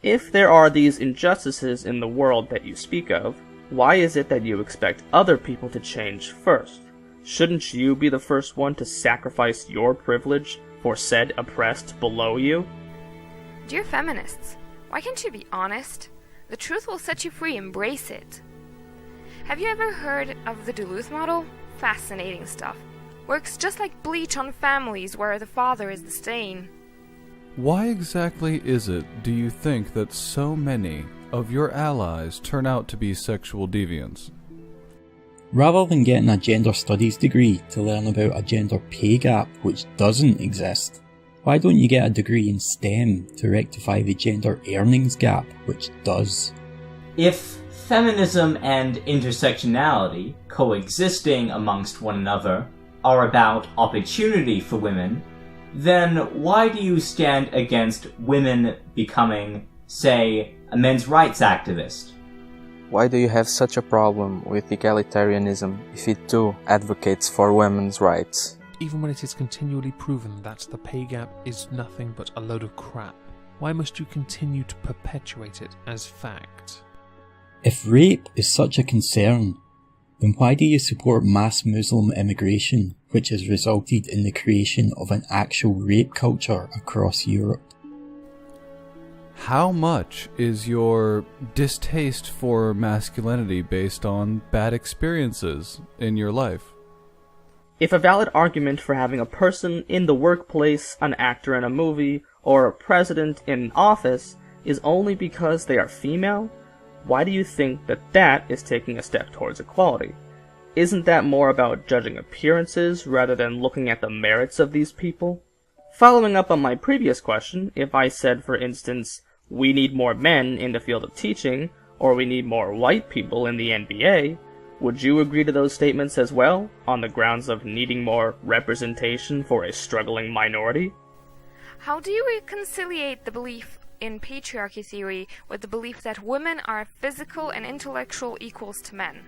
If there are these injustices in the world that you speak of, why is it that you expect other people to change first? Shouldn't you be the first one to sacrifice your privilege for said oppressed below you? Dear feminists, why can't you be honest? The truth will set you free, embrace it. Have you ever heard of the Duluth model? Fascinating stuff. Works just like bleach on families where the father is the stain. Why exactly is it, do you think, that so many of your allies turn out to be sexual deviants? Rather than getting a gender studies degree to learn about a gender pay gap which doesn't exist, why don't you get a degree in STEM to rectify the gender earnings gap which does? If feminism and intersectionality, coexisting amongst one another, are about opportunity for women, then why do you stand against women becoming, say, a men's rights activist? Why do you have such a problem with egalitarianism if it too advocates for women's rights? Even when it is continually proven that the pay gap is nothing but a load of crap, why must you continue to perpetuate it as fact? If rape is such a concern, then why do you support mass Muslim immigration, which has resulted in the creation of an actual rape culture across Europe? How much is your distaste for masculinity based on bad experiences in your life? If a valid argument for having a person in the workplace, an actor in a movie, or a president in office is only because they are female, why do you think that that is taking a step towards equality? Isn't that more about judging appearances rather than looking at the merits of these people? Following up on my previous question, if I said, for instance, we need more men in the field of teaching, or we need more white people in the NBA, would you agree to those statements as well, on the grounds of needing more representation for a struggling minority? How do you reconciliate the belief in patriarchy theory with the belief that women are physical and intellectual equals to men?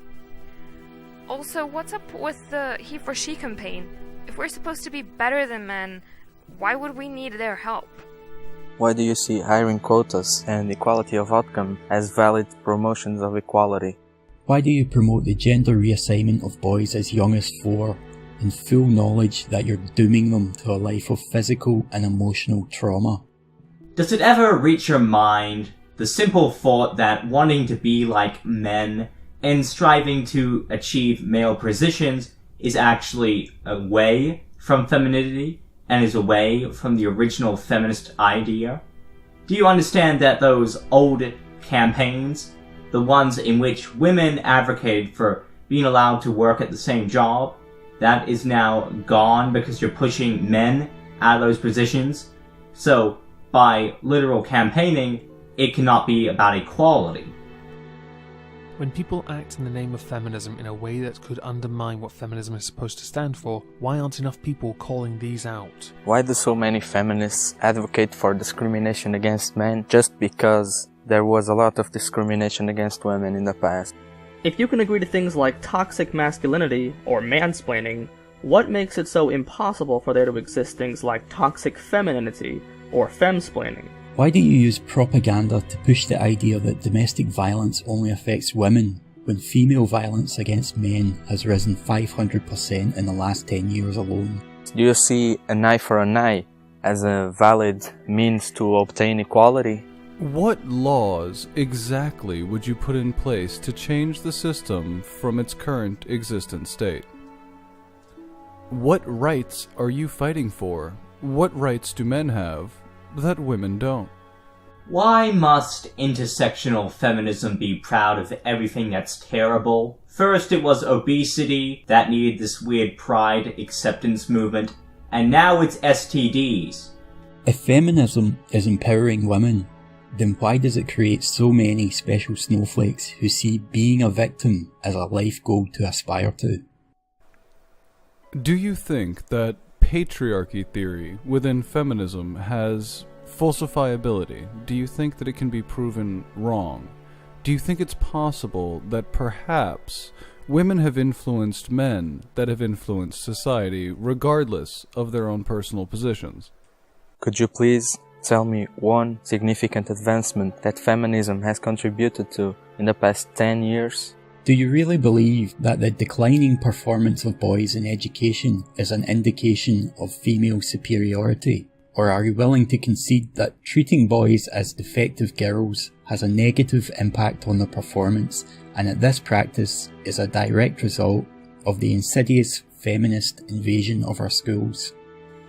Also, what's up with the he for she campaign? If we're supposed to be better than men, why would we need their help? Why do you see hiring quotas and equality of outcome as valid promotions of equality? Why do you promote the gender reassignment of boys as young as 4, in full knowledge that you're dooming them to a life of physical and emotional trauma? Does it ever reach your mind the simple thought that wanting to be like men and striving to achieve male positions is actually away from femininity and is away from the original feminist idea? Do you understand that those old campaigns, the ones in which women advocated for being allowed to work at the same job, that is now gone because you're pushing men out of those positions? So, by literal campaigning, it cannot be about equality. When people act in the name of feminism in a way that could undermine what feminism is supposed to stand for, why aren't enough people calling these out? Why do so many feminists advocate for discrimination against men just because there was a lot of discrimination against women in the past? If you can agree to things like toxic masculinity or mansplaining, what makes it so impossible for there to exist things like toxic femininity or femsplaining? Why do you use propaganda to push the idea that domestic violence only affects women, when female violence against men has risen 500% in the last 10 years alone? Do you see an eye for an eye as a valid means to obtain equality? What laws exactly would you put in place to change the system from its current existent state? What rights are you fighting for? What rights do men have that women don't? Why must intersectional feminism be proud of everything that's terrible? First it was obesity that needed this weird pride acceptance movement, and now it's STDs. If feminism is empowering women, then why does it create so many special snowflakes who see being a victim as a life goal to aspire to? Do you think that patriarchy theory within feminism has falsifiability? Do you think that it can be proven wrong? Do you think it's possible that perhaps women have influenced men that have influenced society regardless of their own personal positions? Could you please tell me one significant advancement that feminism has contributed to in the past 10 years? Do you really believe that the declining performance of boys in education is an indication of female superiority? Or are you willing to concede that treating boys as defective girls has a negative impact on their performance, and that this practice is a direct result of the insidious feminist invasion of our schools?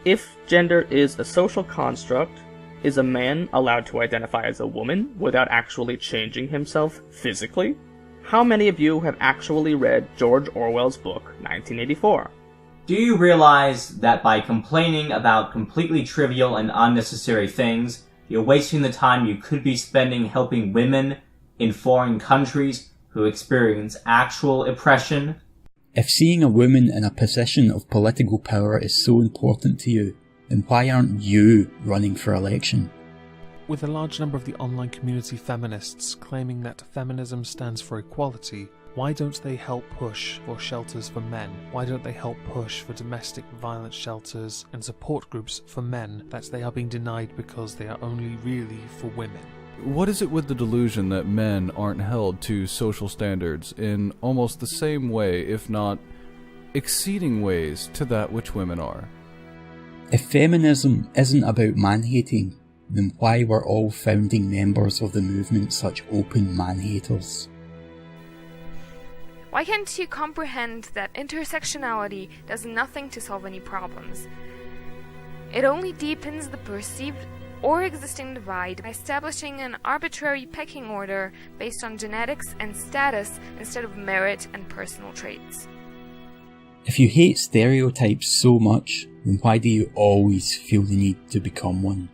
If gender is a social construct, is a man allowed to identify as a woman without actually changing himself physically? How many of you have actually read George Orwell's book, 1984? Do you realize that by complaining about completely trivial and unnecessary things, you're wasting the time you could be spending helping women in foreign countries who experience actual oppression? If seeing a woman in a position of political power is so important to you, then why aren't you running for election? With a large number of the online community feminists claiming that feminism stands for equality, why don't they help push for shelters for men? Why don't they help push for domestic violence shelters and support groups for men that they are being denied because they are only really for women? What is it with the delusion that men aren't held to social standards in almost the same way, if not exceeding ways, to that which women are? If feminism isn't about man-hating, then why were all founding members of the movement such open man-haters? Why can't you comprehend that intersectionality does nothing to solve any problems? It only deepens the perceived or existing divide by establishing an arbitrary pecking order based on genetics and status instead of merit and personal traits. If you hate stereotypes so much, then why do you always feel the need to become one?